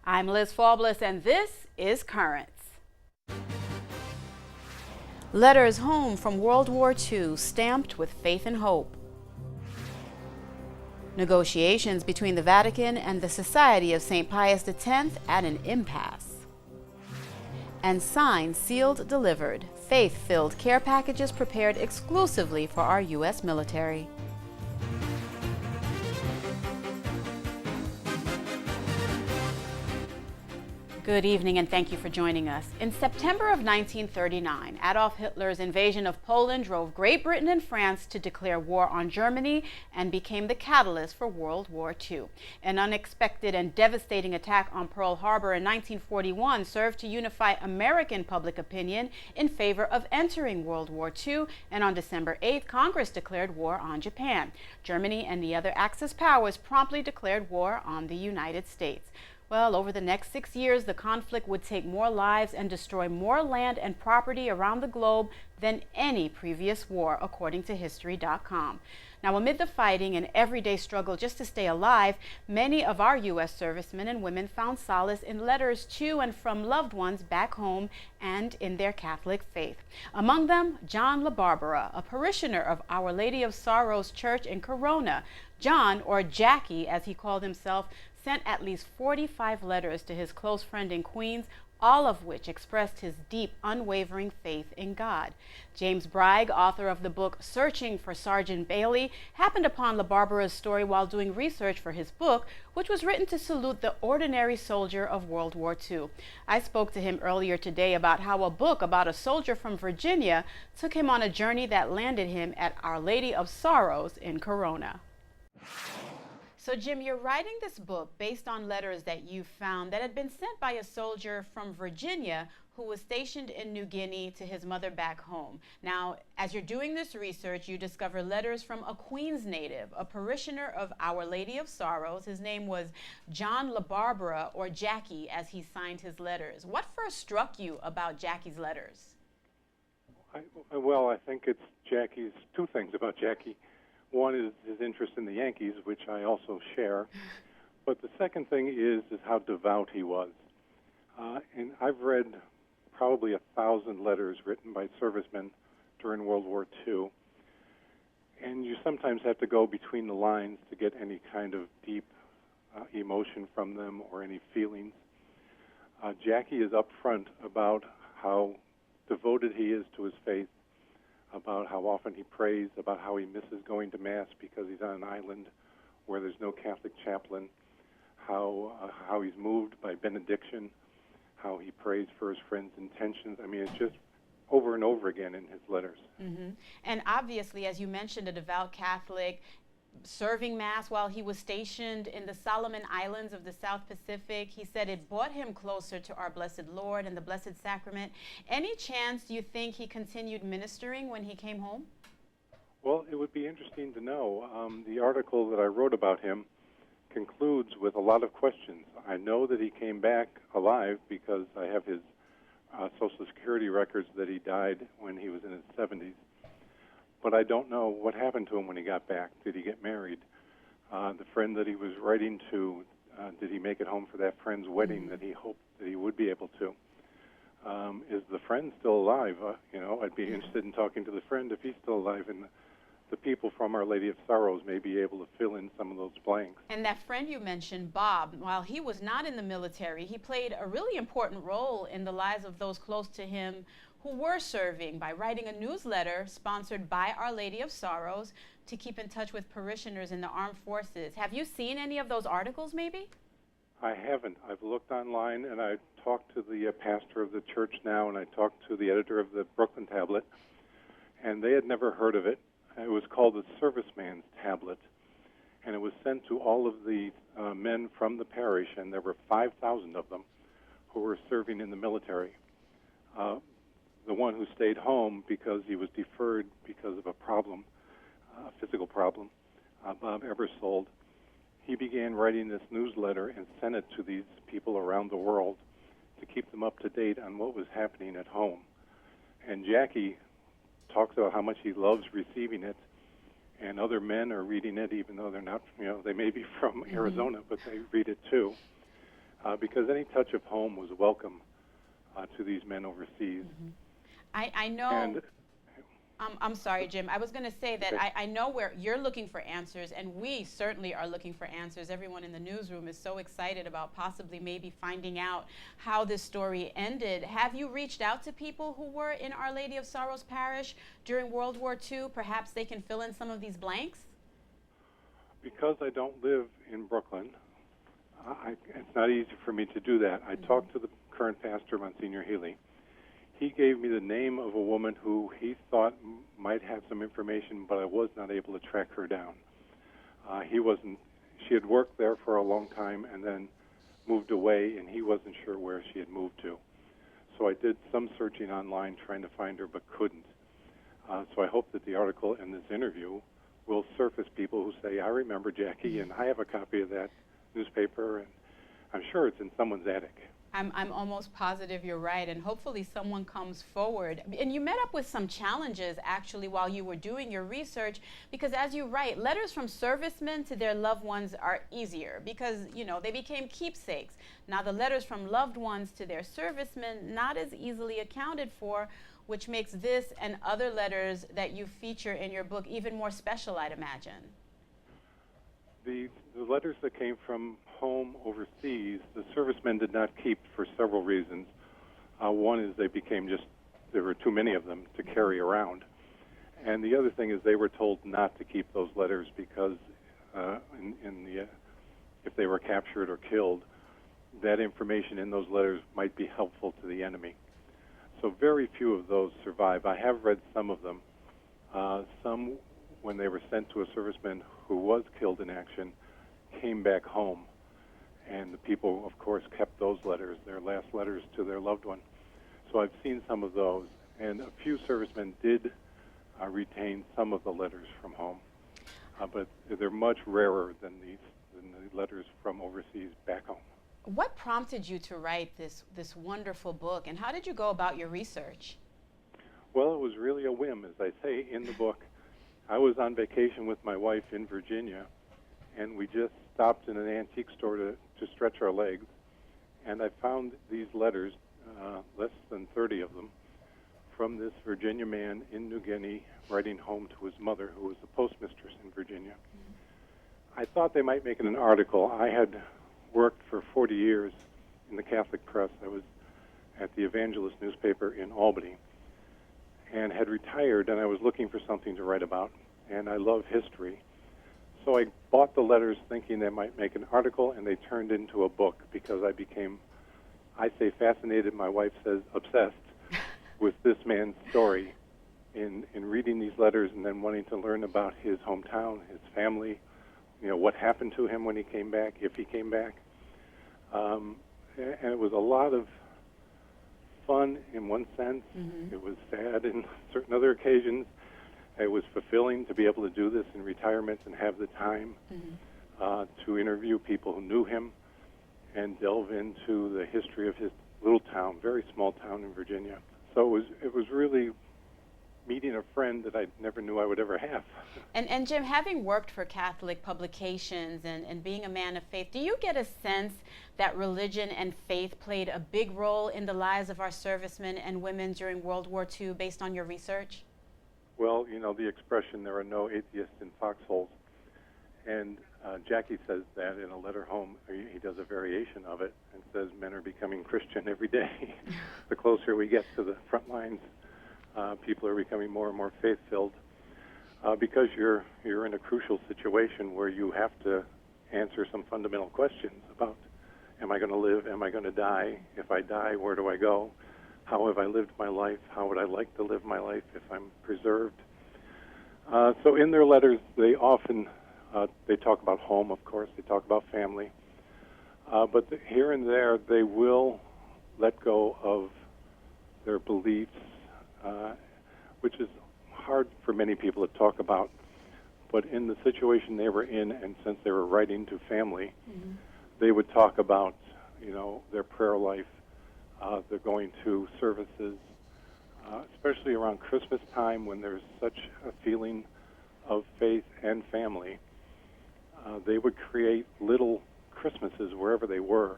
I'm Liz Faublas, and this is Currents. Letters home from World War II stamped with faith and hope. Negotiations between the Vatican and the Society of St. Pius X at an impasse. And signed, sealed, delivered, faith-filled care packages prepared exclusively for our U.S. military. Good evening, and thank you for joining us. In September of 1939, Adolf Hitler's invasion of Poland drove Great Britain and France to declare war on Germany and became the catalyst for World War II. An unexpected and devastating attack on Pearl Harbor in 1941 served to unify American public opinion in favor of entering World War II, and on December 8th, Congress declared war on Japan. Germany and the other Axis powers promptly declared war on the United States. Well, over the next 6 years, the conflict would take more lives and destroy more land and property around the globe than any previous war, according to History.com. Now, amid the fighting and everyday struggle just to stay alive, many of our U.S. servicemen and women found solace in letters to and from loved ones back home and in their Catholic faith. Among them, John LaBarbera, a parishioner of Our Lady of Sorrows Church in Corona. John, or Jackie as he called himself, sent at least 45 letters to his close friend in Queens, all of which expressed his deep, unwavering faith in God. James Bragg, author of the book Searching for Sergeant Bailey, happened upon LaBarbera's story while doing research for his book, which was written to salute the ordinary soldier of World War II. I spoke to him earlier today about how a book about a soldier from Virginia took him on a journey that landed him at Our Lady of Sorrows in Corona. So, Jim, you're writing this book based on letters that you found that had been sent by a soldier from Virginia who was stationed in New Guinea to his mother back home. Now, as you're doing this research, you discover letters from a Queens native, a parishioner of Our Lady of Sorrows. His name was John LaBarbera, or Jackie, as he signed his letters. What first struck you about Jackie's letters? I think it's Jackie's two things about Jackie. One is his interest in the Yankees, which I also share. But the second thing is how devout he was. And I've read probably 1,000 letters written by servicemen during World War II. And you sometimes have to go between the lines to get any kind of deep emotion from them or any feelings. Jackie is upfront about how devoted he is to his faith, about how often he prays, about how he misses going to Mass because he's on an island where there's no Catholic chaplain, how he's moved by benediction, how he prays for his friends' intentions. I mean, it's just over and over again in his letters. Mm-hmm. And obviously, as you mentioned, a devout Catholic, serving Mass while he was stationed in the Solomon Islands of the South Pacific. He said it brought him closer to our Blessed Lord and the Blessed Sacrament. Any chance you think he continued ministering when he came home? Well, it would be interesting to know. The article that I wrote about him concludes with a lot of questions. I know that he came back alive because I have his Social Security records that he died when he was in his 70s. But I don't know what happened to him when he got back. Did he get married? The friend that he was writing to, did he make it home for that friend's wedding that he hoped that he would be able to? Is the friend still alive? I'd be interested in talking to the friend if he's still alive, and the people from Our Lady of Sorrows may be able to fill in some of those blanks. And that friend you mentioned, Bob, while he was not in the military, he played a really important role in the lives of those close to him who were serving by writing a newsletter sponsored by Our Lady of Sorrows to keep in touch with parishioners in the armed forces. Have you seen any of those articles, maybe? I haven't. I've looked online, and I talked to the pastor of the church now, and I talked to the editor of the Brooklyn Tablet, and they had never heard of it. It was called the Serviceman's Tablet, and it was sent to all of the men from the parish, and there were 5,000 of them who were serving in the military. The one who stayed home because he was deferred because of a problem, a physical problem, Bob Ebersold, he began writing this newsletter and sent it to these people around the world to keep them up to date on what was happening at home. And Jackie talks about how much he loves receiving it, and other men are reading it, even though they're not, they may be from Arizona, but they read it too. because any touch of home was welcome to these men overseas. I know. And I'm sorry, Jim. I was going to say that okay. I know where you're looking for answers, and we certainly are looking for answers. Everyone in the newsroom is so excited about possibly maybe finding out how this story ended. Have you reached out to people who were in Our Lady of Sorrows Parish during World War II? Perhaps they can fill in some of these blanks? Because I don't live in Brooklyn, it's not easy for me to do that. I talked to the current pastor, Monsignor Healy. He gave me the name of a woman who he thought might have some information, but I was not able to track her down. She had worked there for a long time and then moved away, and he wasn't sure where she had moved to. So I did some searching online trying to find her, but couldn't. So I hope that the article and this interview will surface people who say, I remember Jackie, and I have a copy of that newspaper, and I'm sure it's in someone's attic. I'm almost positive you're right, and hopefully someone comes forward. And you met up with some challenges, actually, while you were doing your research, because as you write, letters from servicemen to their loved ones are easier because, you know, they became keepsakes. Now the letters from loved ones to their servicemen, not as easily accounted for, which makes this and other letters that you feature in your book even more special, I'd imagine. The letters that came from home overseas, the servicemen did not keep for several reasons. One is there were too many of them to carry around. And the other thing is they were told not to keep those letters because if they were captured or killed, that information in those letters might be helpful to the enemy. So very few of those survive. I have read some of them. Some, when they were sent to a serviceman who was killed in action, came back home. And the people, of course, kept those letters, their last letters to their loved one. So I've seen some of those. And a few servicemen did retain some of the letters from home. But they're much rarer than the letters from overseas back home. What prompted you to write this wonderful book, and how did you go about your research? Well, it was really a whim, as I say in the book. I was on vacation with my wife in Virginia, and we just stopped in an antique store to stretch our legs, and I found these letters, less than 30 of them, from this Virginia man in New Guinea writing home to his mother, who was the postmistress in Virginia. I thought they might make it an article. I had worked for 40 years in the Catholic press. I was at the Evangelist newspaper in Albany and had retired, and I was looking for something to write about, and I love history. So I bought the letters thinking they might make an article, and they turned into a book because I became, I say fascinated, my wife says obsessed with this man's story in reading these letters and then wanting to learn about his hometown, his family, you know, what happened to him when he came back, if he came back. And it was a lot of fun in one sense. Mm-hmm. It was sad in certain other occasions. It was fulfilling to be able to do this in retirement and have the time to interview people who knew him and delve into the history of his little town, very small town in Virginia. So it was really meeting a friend that I never knew I would ever have. And Jim, having worked for Catholic publications and being a man of faith, do you get a sense that religion and faith played a big role in the lives of our servicemen and women during World War II based on your research? Well, you know, the expression, there are no atheists in foxholes. And Jackie says that in a letter home. He does a variation of it and says men are becoming Christian every day. The closer we get to the front lines, people are becoming more and more faith-filled because you're in a crucial situation where you have to answer some fundamental questions about, am I going to live? Am I going to die? If I die, where do I go? How have I lived my life? How would I like to live my life if I'm preserved? So in their letters, they often they talk about home, of course. They talk about family. But here and there, they will let go of their beliefs, which is hard for many people to talk about. But in the situation they were in, and since they were writing to family, they would talk about, you know, their prayer life. They're going to services, especially around Christmas time when there's such a feeling of faith and family. They would create little Christmases wherever they were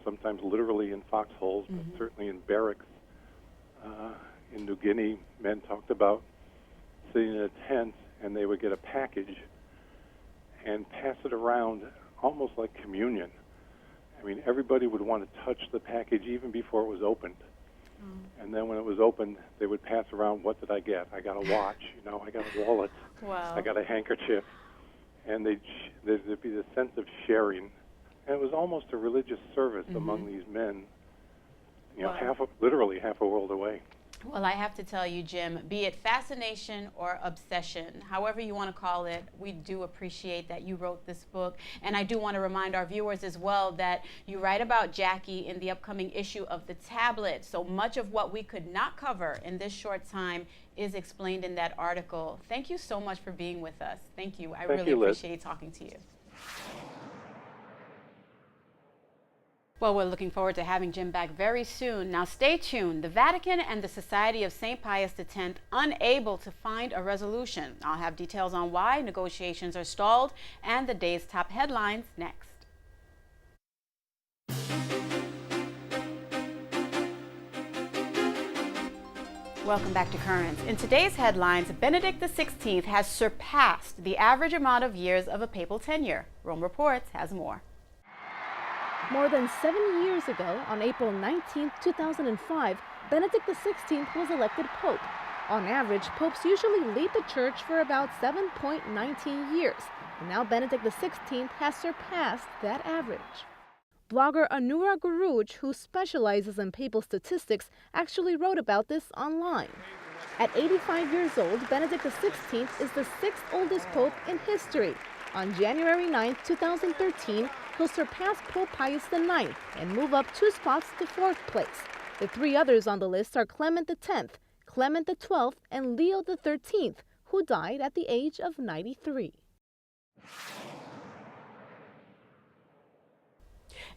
sometimes literally in foxholes, but certainly in barracks. In New Guinea, men talked about sitting in a tent and they would get a package and pass it around almost like communion. I mean, everybody would want to touch the package even before it was opened. And then when it was opened, they would pass around, what did I get? I got a watch, I got a wallet, I got a handkerchief. And there'd be this sense of sharing. And it was almost a religious service among these men, literally half a world away. Well, I have to tell you, Jim, be it fascination or obsession, however you want to call it, we do appreciate that you wrote this book. And I do want to remind our viewers as well that you write about Jackie in the upcoming issue of The Tablet. So much of what we could not cover in this short time is explained in that article. Thank you so much for being with us. Thank you. I really appreciate talking to you. Well, we're looking forward to having Jim back very soon. Now, stay tuned. The Vatican and the Society of St. Pius X unable to find a resolution. I'll have details on why negotiations are stalled and the day's top headlines next. Welcome back to Currents. In today's headlines, Benedict XVI has surpassed the average amount of years of a papal tenure. Rome Reports has more. More than 7 years ago, on April 19, 2005, Benedict XVI was elected Pope. On average, popes usually lead the church for about 7.19 years, and now Benedict XVI has surpassed that average. Blogger Anura Guruj, who specializes in papal statistics, actually wrote about this online. At 85 years old, Benedict XVI is the sixth oldest pope in history. On January 9, 2013, he'll surpass Pope Pius IX and move up 2 spots to 4th place. The 3 others on the list are Clement X, Clement XII, and Leo XIII, who died at the age of 93.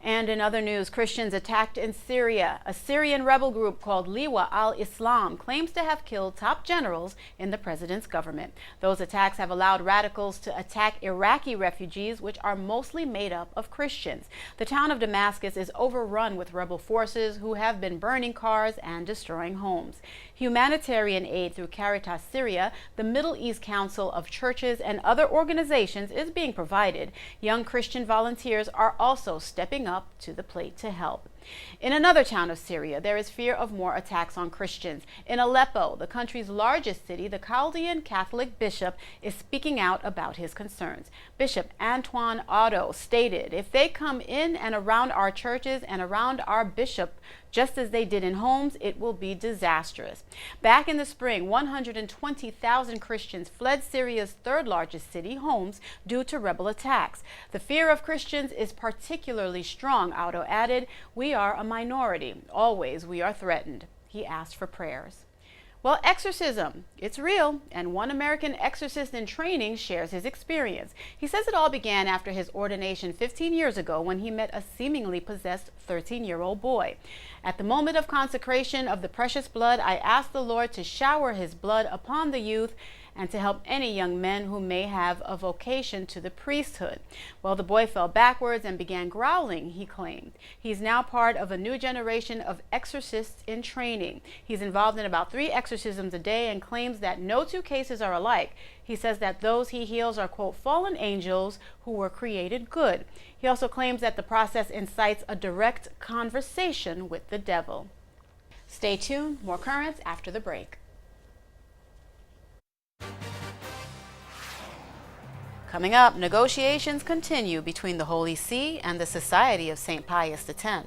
And in other news, Christians attacked in Syria. A Syrian rebel group called Liwa al-Islam claims to have killed top generals in the president's government. Those attacks have allowed radicals to attack Iraqi refugees, which are mostly made up of Christians. The town of Damascus is overrun with rebel forces who have been burning cars and destroying homes. Humanitarian aid through Caritas Syria, the Middle East Council of Churches, and other organizations is being provided. Young Christian volunteers are also stepping up to the plate to help. In another town of Syria, there is fear of more attacks on Christians. In Aleppo, the country's largest city, the Chaldean Catholic bishop is speaking out about his concerns. Bishop Antoine Otto stated, "If they come in and around our churches and around our bishop, just as they did in Homs, it will be disastrous." Back in the spring, 120,000 Christians fled Syria's third largest city, Homs, due to rebel attacks. The fear of Christians is particularly strong, Otto added. "We are a minority. Always we are threatened." He asked for prayers. Well, exorcism, it's real, and one American exorcist in training shares his experience. He says it all began after his ordination 15 years ago when he met a seemingly possessed 13-year-old boy. "At the moment of consecration of the precious blood, I asked the Lord to shower his blood upon the youth and to help any young men who may have a vocation to the priesthood." Well, the boy fell backwards and began growling, he claimed. He's now part of a new generation of exorcists in training. He's involved in about 3 exorcisms a day and claims that no 2 cases are alike. He says that those he heals are, quote, fallen angels who were created good. He also claims that the process incites a direct conversation with the devil. Stay tuned. More Currents after the break. Coming up, negotiations continue between the Holy See and the Society of St. Pius X.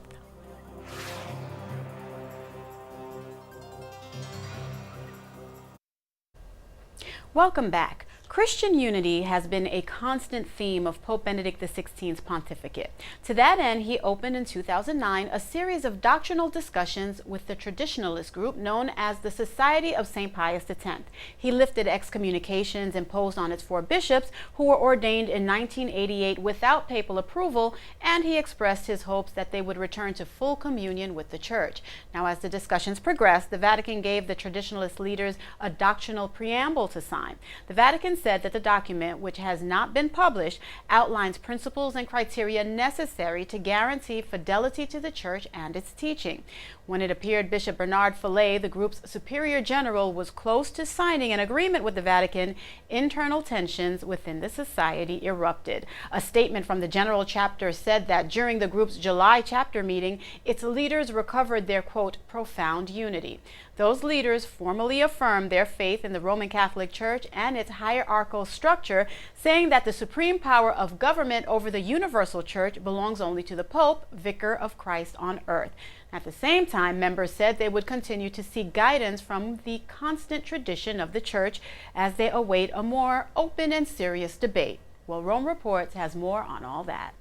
Welcome back. Christian unity has been a constant theme of Pope Benedict XVI's pontificate. To that end, he opened in 2009 a series of doctrinal discussions with the traditionalist group known as the Society of St. Pius X. He lifted excommunications imposed on its 4 bishops who were ordained in 1988 without papal approval, and he expressed his hopes that they would return to full communion with the Church. Now, as the discussions progressed, the Vatican gave the traditionalist leaders a doctrinal preamble to sign. The Vatican said that the document, which has not been published, outlines principles and criteria necessary to guarantee fidelity to the Church and its teaching. When it appeared Bishop Bernard Fillet, the group's superior general, was close to signing an agreement with the Vatican, internal tensions within the society erupted. A statement from the general chapter said that during the group's July chapter meeting, its leaders recovered their, quote, profound unity. Those leaders formally affirmed their faith in the Roman Catholic Church and its hierarchical structure, saying that the supreme power of government over the universal Church belongs only to the Pope, Vicar of Christ on earth. At the same time, members said they would continue to seek guidance from the constant tradition of the Church as they await a more open and serious debate. Well, Rome Reports has more on all that.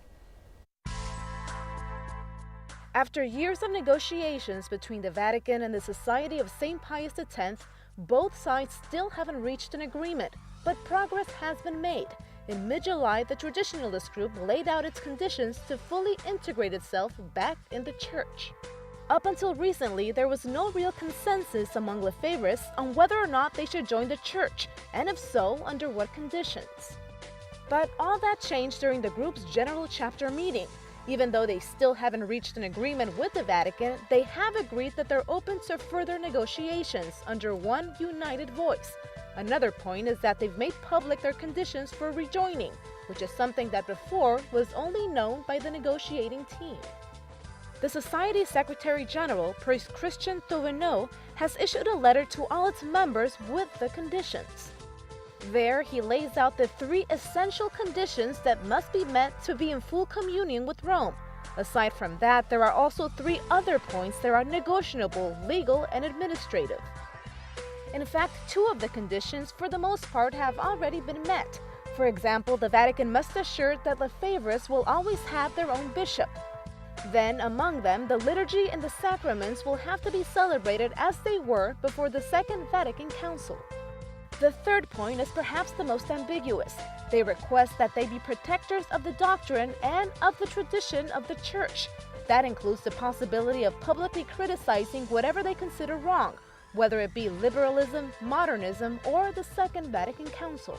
After years of negotiations between the Vatican and the Society of St. Pius X, both sides still haven't reached an agreement, but progress has been made. In mid-July, the Traditionalist group laid out its conditions to fully integrate itself back in the Church. Up until recently, there was no real consensus among Lefebvrists on whether or not they should join the Church, and if so, under what conditions. But all that changed during the group's general chapter meeting. Even though they still haven't reached an agreement with the Vatican, they have agreed that they're open to further negotiations under one united voice. Another point is that they've made public their conditions for rejoining, which is something that before was only known by the negotiating team. The Society's Secretary General, Priest Christian Thouvenot, has issued a letter to all its members with the conditions. There, he lays out the 3 essential conditions that must be met to be in full communion with Rome. Aside from that, there are also 3 other points that are negotiable, legal, and administrative. In fact, 2 of the conditions, for the most part, have already been met. For example, the Vatican must assure that Lefebvrists will always have their own bishop. Then, among them, the liturgy and the sacraments will have to be celebrated as they were before the Second Vatican Council. The third point is perhaps the most ambiguous. They request that they be protectors of the doctrine and of the tradition of the Church. That includes the possibility of publicly criticizing whatever they consider wrong, whether it be liberalism, modernism, or the Second Vatican Council.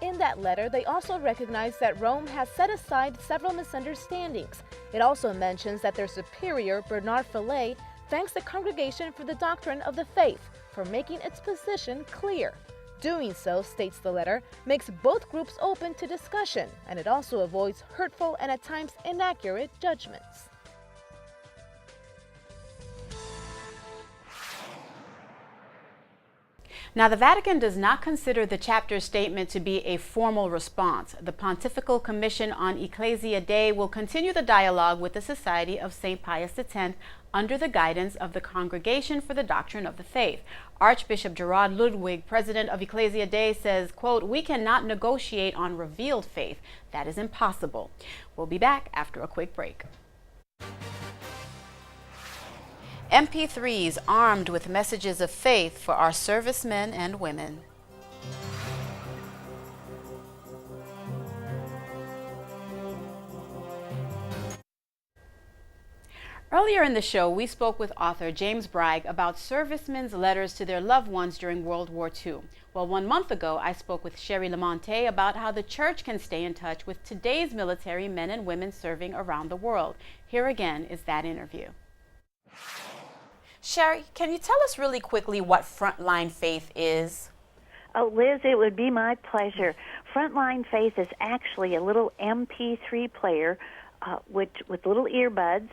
In that letter, they also recognize that Rome has set aside several misunderstandings. It also mentions that their superior, Bernard Fillet, thanks the Congregation for the Doctrine of the Faith for making its position clear. Doing so, states the letter, makes both groups open to discussion, and it also avoids hurtful and at times inaccurate judgments. Now, the Vatican does not consider the chapter statement to be a formal response. The Pontifical Commission on Ecclesia Dei will continue the dialogue with the Society of St. Pius X under the guidance of the Congregation for the Doctrine of the Faith. Archbishop Gerard Ludwig, president of Ecclesia Dei, says, quote, "We cannot negotiate on revealed faith. That is impossible." We'll be back after a quick break. MP3s armed with messages of faith for our servicemen and women. Earlier in the show, we spoke with author James Bragg about servicemen's letters to their loved ones during World War II. Well, 1 month ago, I spoke with Sherry Lamonte about how the Church can stay in touch with today's military men and women serving around the world. Here again is that interview. Sherry, can you tell us really quickly what Frontline Faith is? Oh, Liz, it would be my pleasure. Frontline Faith is actually a little MP3 player with little earbuds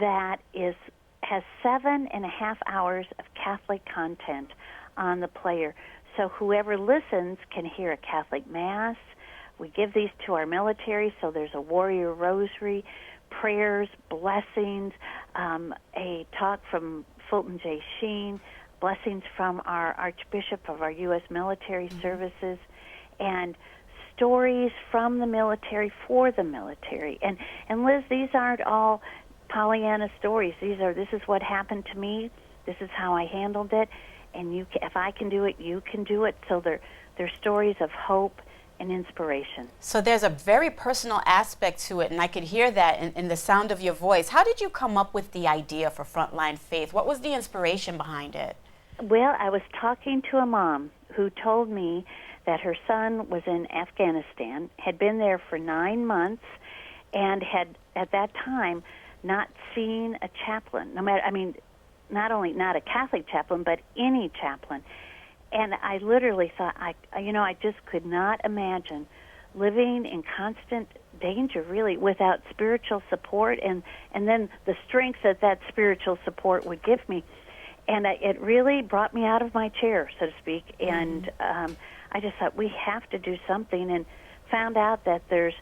that has 7.5 hours of Catholic content on the player. So whoever listens can hear a Catholic Mass. We give these to our military, so there's a warrior rosary, prayers, blessings, a talk from Fulton J. Sheen, blessings from our Archbishop of our U.S. military services, and stories from the military for the military. And Liz, these aren't all Pollyanna stories. This is what happened to me. This is how I handled it. And if I can do it, you can do it. So they're stories of hope and inspiration. So there's a very personal aspect to it, and I could hear that in the sound of your voice. How did you come up with the idea for Frontline Faith? What was the inspiration behind it? Well, I was talking to a mom who told me that her son was in Afghanistan, had been there for 9 months, and had at that time not seen a chaplain. Not only not a Catholic chaplain, but any chaplain. And I literally thought, I just could not imagine living in constant danger, really, without spiritual support, and then the strength that spiritual support would give me. And it really brought me out of my chair, so to speak. And I just thought, we have to do something, and found out that there's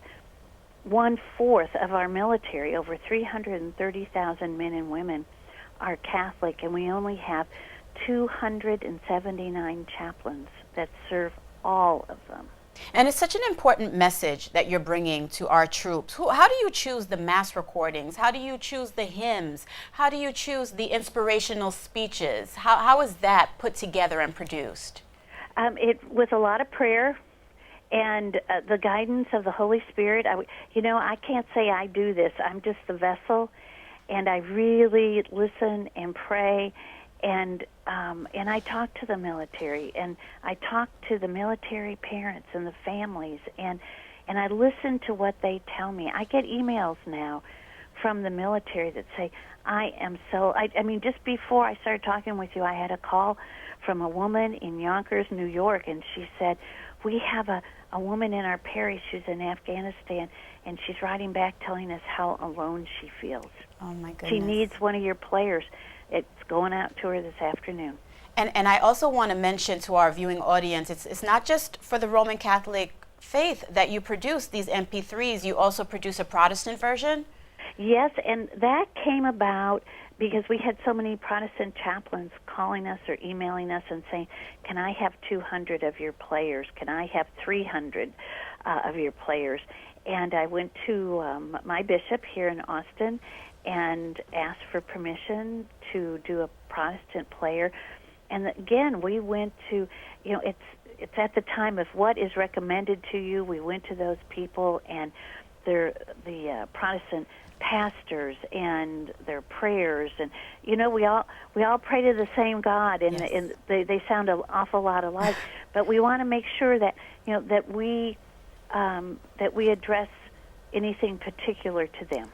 1/4 of our military, over 330,000 men and women, are Catholic, and we only have 279 chaplains that serve all of them. And it's such an important message that you're bringing to our troops. How do you choose the mass recordings? How do you choose the hymns? How do you choose the inspirational speeches? How is that put together and produced? With a lot of prayer and the guidance of the Holy Spirit. I can't say I do this. I'm just the vessel, and I really listen and pray. And I talk to the military, and I talk to the military parents and the families, and I listen to what they tell me. I get emails now from the military that say, just before I started talking with you, I had a call from a woman in Yonkers, New York, and she said, we have a woman in our parish who's in Afghanistan, and she's writing back telling us how alone she feels. Oh, my goodness. She needs one of your players. It's going out to her this afternoon. And I also want to mention to our viewing audience, it's not just for the Roman Catholic faith that you produce these MP3s. You also produce a Protestant version? Yes, and that came about because we had so many Protestant chaplains calling us or emailing us and saying, can I have 200 of your players? Can I have 300 of your players? And I went to my bishop here in Austin and asked for permission to do a Protestant player. And again, we went to, it's at the time of what is recommended to you. We went to those people, and the Protestant pastors and their prayers, and we all pray to the same God, and, yes. and they sound an awful lot alike. But we want to make sure that that we address anything particular to them.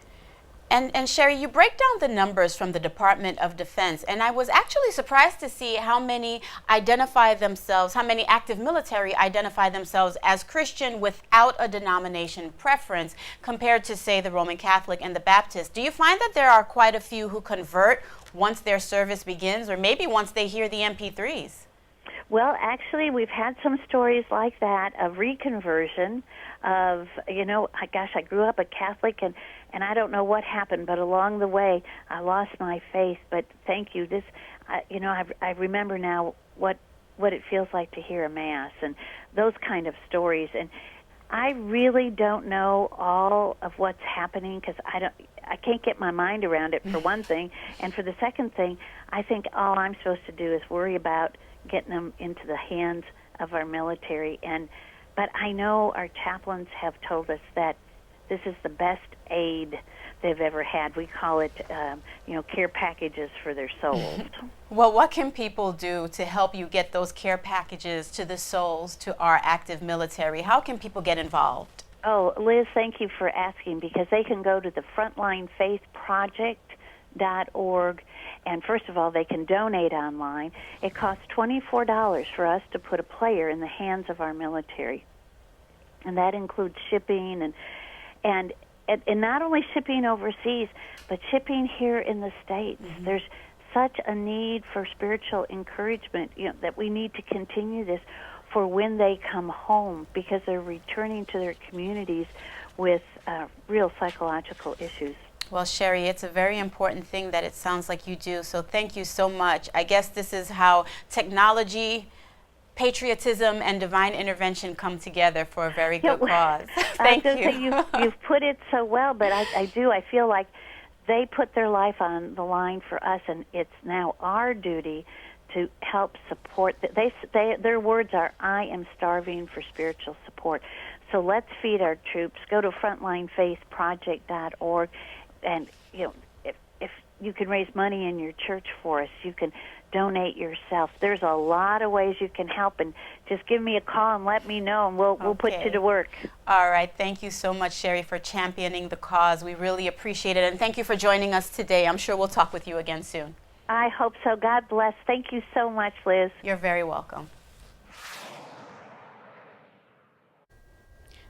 And Sherry, you break down the numbers from the Department of Defense, and I was actually surprised to see how many active military identify themselves as Christian without a denomination preference compared to, say, the Roman Catholic and the Baptist. Do you find that there are quite a few who convert once their service begins, or maybe once they hear the MP3s? Well, actually, we've had some stories like that of reconversion, of, I grew up a Catholic, and I don't know what happened, but along the way, I lost my faith. But thank you. I remember now what it feels like to hear a Mass, and those kind of stories. And I really don't know all of what's happening, because I can't get my mind around it, for one thing. And for the second thing, I think all I'm supposed to do is worry about getting them into the hands of our military. But I know our chaplains have told us that this is the best aid they've ever had. We call it, care packages for their souls. Well, what can people do to help you get those care packages to the souls, to our active military? How can people get involved? Oh, Liz, thank you for asking, because they can go to the frontlinefaithproject.org, and first of all, they can donate online. It costs $24 for us to put a player in the hands of our military, and that includes shipping and not only shipping overseas, but shipping here in the States. Mm-hmm. There's such a need for spiritual encouragement, that we need to continue this for when they come home, because they're returning to their communities with real psychological issues. Well, Sherry, it's a very important thing that it sounds like you do, so thank you so much. I guess this is how technology, patriotism, and divine intervention come together for a very good cause. Thank you. You've put it so well, but I feel like they put their life on the line for us, and it's now our duty to help support. Their words are, I am starving for spiritual support. So let's feed our troops. Go to frontlinefaithproject.org, and if you can raise money in your church for us, you can donate yourself. There's a lot of ways you can help, and just give me a call and let me know, and we'll put you to work. All right. Thank you so much, Sherry, for championing the cause. We really appreciate it, and thank you for joining us today. I'm sure we'll talk with you again soon. I hope so. God bless. Thank you so much, Liz. You're very welcome.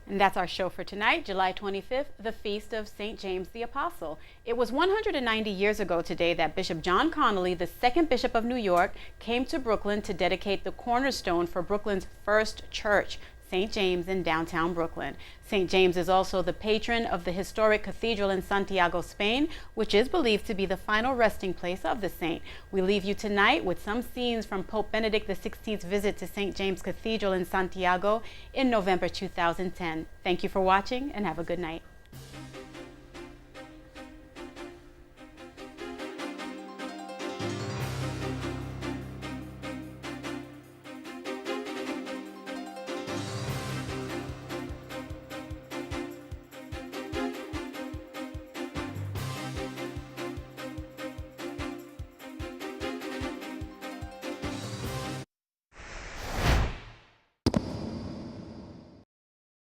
And that's our show for tonight, July 25th, the Feast of St. James the Apostle. It was 190 years ago today that Bishop John Connolly, the second Bishop of New York, came to Brooklyn to dedicate the cornerstone for Brooklyn's first church, St. James in downtown Brooklyn. St. James is also the patron of the historic cathedral in Santiago, Spain, which is believed to be the final resting place of the saint. We leave you tonight with some scenes from Pope Benedict XVI's visit to St. James Cathedral in Santiago in November 2010. Thank you for watching and have a good night.